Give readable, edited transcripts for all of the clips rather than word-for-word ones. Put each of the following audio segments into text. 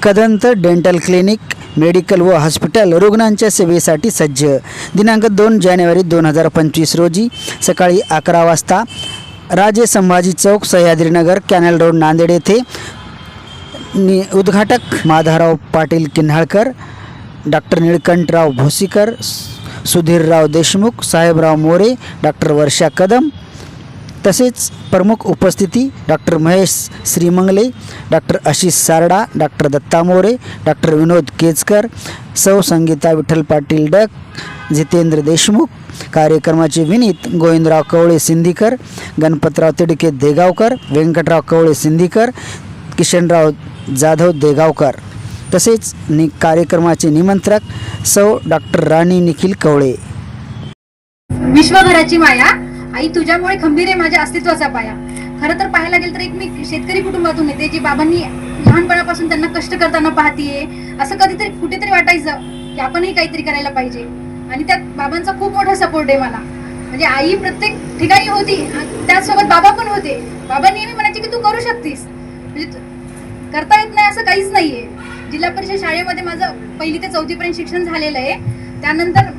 Ekdant dental clinic medical व hospital रुग्णांच्या सेवेसाठी सज्ज। दिनांक 2 जानेवारी 2025 रोजी सकाळी 11 वाजता राजे संभाजी चौक, सह्याद्रीनगर, कॅनल रोड, नांदेड येथे उद्घाटक माधवराव पाटील किन्हाळकर, डॉक्टर निळकंठराव भोसीकर, सुधीरराव देशमुख, साहेबराव मोरे, डॉक्टर वर्षा कदम तसेच प्रमुख उपस्थिती doctor Mahesh Shrimangale, doctor Ashish Sarda, doctor Datta More, doctor Vinod Kejkar, सौ संगीता विठ्ठल पाटील डक, जितेंद्र देशमुख। कार्यक्रमाचे विनीत गोविंदराव कवळे सिंधीकर, गणपतराव तिडके देगावकर, व्यंकटराव कवळे सिंधीकर, किशनराव जाधव देगावकर तसेच कार्यक्रमाचे निमंत्रक सौ डॉक्टर राणी निखिल कवळे। विश्वभराची माया आई तुझ्यामुळे खंबीर आहे माझ्या अस्तित्वाचा पाया। खरं तर पाहायला गेलं तर एक मी शेतकरी कुटुंबातून येते, जी बाबांनी लहानपणापासून त्यांना कष्ट करताना पाहतीये। असं कधीतरी कुठेतरी वाटायचं की आपणही काहीतरी करायला पाहिजे, आणि त्यात बाबांचा खूप मोठा सपोर्ट आहे मला। म्हणजे आई प्रत्येक ठिकाणी होती, त्याचसोबत बाबा पण होते। बाबा नेहमी म्हणायचे की तू करू शकतीस, म्हणजे करता येत नाही असं काहीच नाहीये। जिल्हा परिषद शाळेमध्ये माझं 1ली ते 4थी पर्यंत शिक्षण झालेलं आहे। त्यानंतर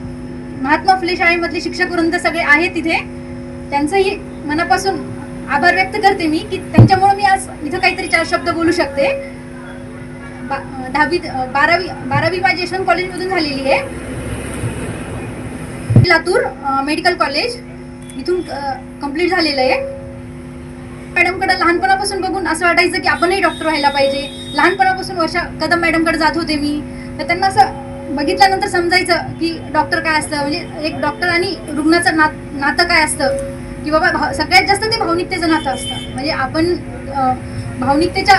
महात्मा फुले शाळेमधले शिक्षक वृंद सगळे आहेत तिथे, त्यांचंही मनापासून आभार व्यक्त करते मी की त्यांच्यामुळे मी आज इथं काहीतरी 4 शब्द बोलू शकते। 12वी माझी यशवंत कॉलेजमधून झालेली आहे, लातूर मेडिकल कॉलेज इथून कंप्लीट झालेलं आहे। मॅडमकडे लहानपणापासून बघून असं वाटायचं की आपणही डॉक्टर व्हायला पाहिजे। लहानपणापासून वर्षा कदम मॅडमकडे जात होते मी, तर त्यांना असं बघितल्यानंतर समजायचं की डॉक्टर काय असतं, म्हणजे एक डॉक्टर आणि रुग्णाचं नातं काय असतं, की बाबा सगळ्यात जास्त ते भावनिकतेचं नातं असतं। म्हणजे आपण भावनिकतेच्या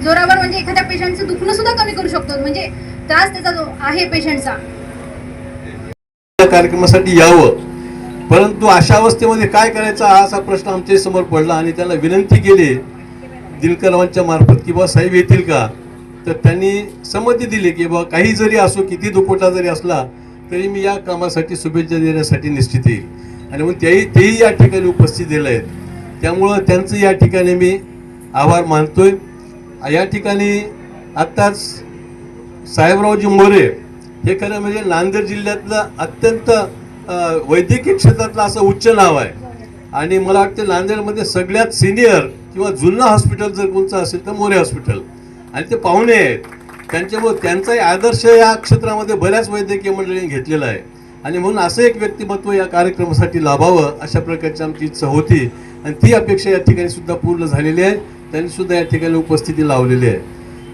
जोरावर म्हणजे एखाद्या पेशंटचं दुखणं सुद्धा कमी करू शकतो, म्हणजे त्रास त्याचा जो आहे पेशंटचा। कार्यक्रमासाठी यावं, परंतु अशा अवस्थेमध्ये काय करायचा हा असा प्रश्न आमच्या समोर पडला, आणि त्यांना विनंती केली दिनकरांच्या मार्फत की बाबा साहेब येतील का, तर त्यांनी संमती दिली की बाबा काही जरी असो, किती दुखोटा जरी असला तरी मी या कामासाठी शुभेच्छा देण्यासाठी निश्चित येईल, आणि मग तेही या ठिकाणी उपस्थित दिले आहेत। त्यामुळं त्यांचं या ठिकाणी मी आभार मानतोय। या ठिकाणी आत्ताच साहेबरावजी मोरे हे खरं म्हणजे नांदेड जिल्ह्यातलं अत्यंत वैद्यकीय क्षेत्रातलं असं उच्च नाव आहे, आणि मला वाटतं नांदेडमध्ये सगळ्यात सिनियर किंवा जुनं हॉस्पिटल जर कोणतं असेल तर मोरे हॉस्पिटल, आणि ते पाहुणे आहेत। त्यांच्यामुळे त्यांचाही आदर्श या क्षेत्रामध्ये बऱ्याच वैद्यकीय मंडळींनी घेतलेला आहे, आणि म्हणून असं एक व्यक्तिमत्व या कार्यक्रमासाठी लाभावं अशा प्रकारची आमची इच्छा होती, आणि ती अपेक्षा या ठिकाणी सुद्धा पूर्ण झालेली आहे। त्यांनी सुद्धा या ठिकाणी उपस्थिती लावलेली आहे।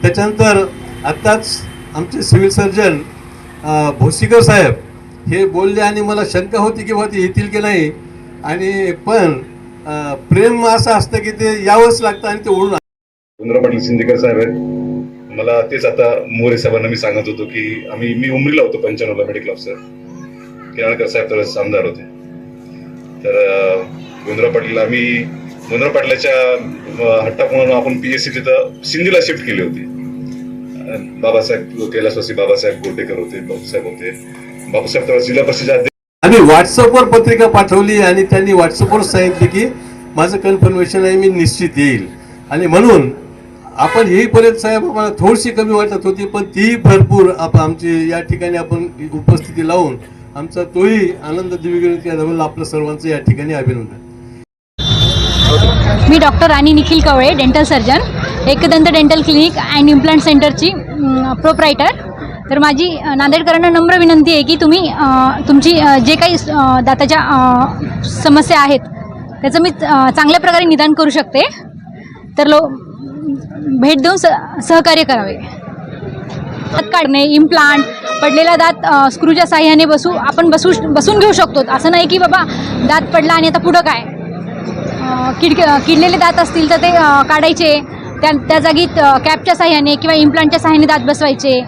त्याच्यानंतर आत्ताच आमचे सिव्हिल सर्जन भोसीकर साहेब हे बोलले, आणि मला शंका होती की बाबा ते येतील की नाही, आणि पण प्रेम असं असतं की ते यावंच लागतं आणि ते ओढून। गोविंदराव पाटील सिंधीकर साहेब आहेत, मला तेच आता मोरे साहेबांना मी सांगत होतो की मी उमरीला होतो 95ला मेडिकल ऑफिसर, किनाळकर साहेब तर आमदार होते, तर गोविंदराव पाटलाच्या हट्टामुळे आपण PSC तिथं सिंधीला शिफ्ट केली होती। बाबासाहेब कैलासवासी बाबासाहेब गोटेकर होते, बाबासाहेब होते, बाबासाहेब तर जिल्हा परिषद अध्यक्ष। आम्ही व्हॉट्सअपवर पत्रिका पाठवली, आणि त्यांनी व्हॉट्सअपवर सांगितले की माझं कन्फर्मेशन आहे, मी निश्चित येईल। आणि म्हणून आपण येईपर्यंत साहेब आम्हाला थोडीशी कमी वाटत होती, पण ती भरपूर आमची या ठिकाणी आपण उपस्थिती लावून आमचा तोही आनंद द्विगुणित केला। आपलं सर्वांचं या ठिकाणी अभिनंदन। मी doctor Rani Nikhil Kawale, dental surgeon, Ekdant dental clinic and implant सेंटरची प्रोप्रायटर। तर माझी नांदेडकरांना नम्र विनंती आहे की तुम्ही तुमची जे काही दाताच्या समस्या आहेत त्याचं मी चांगल्या प्रकारे निदान करू शकते, तर भेट देऊन सहकार्य करावे। दात काढणे, इम्प्लांट, पडलेला दात स्क्रूच्या साह्याने आपण बसून घेऊ शकतो। असं नाही की बाबा दात पडला आणि आता पुढं काय, किडलेले दात असतील तर ते काढायचे, त्या जागी कॅपच्या साह्याने किंवा इम्प्लांटच्या साह्याने दात बसवायचे।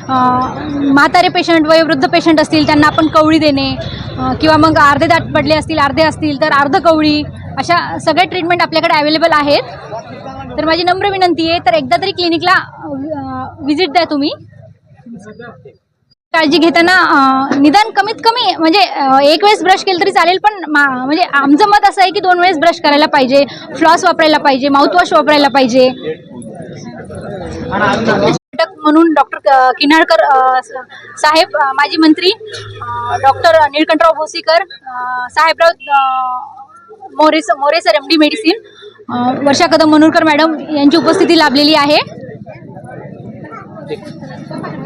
म्हातारे पेशंट, वयोवृद्ध पेशंट असतील त्यांना आपण कवळी देणे, किंवा मग अर्धे दात पडले असतील, अर्धे असतील तर अर्ध कवळी, अशा सगळे ट्रीटमेंट आपल्याकडे अवेलेबल आहेत। तर माझी नम्र विनंती आहे, तर एकदा तरी क्लिनिकला व्हिजिट द्या तुम्ही। काळजी घेताना निदान कमीत कमी म्हणजे एक वेळेस ब्रश केलं तरी चालेल, पण म्हणजे आमचं मत असं आहे की 2 वेळेस ब्रश करायला पाहिजे, फ्लॉस वापरायला पाहिजे, माउथवॉश वापरायला पाहिजे। म्हणून डॉक्टर किन्हाळकर साहेब, माजी मंत्री doctor Nilkanthrao Bhosikar, Sahebrao More sir MD medicine, Varsha Kadam Manurkar madam यांची उपस्थिती लाभलेली आहे.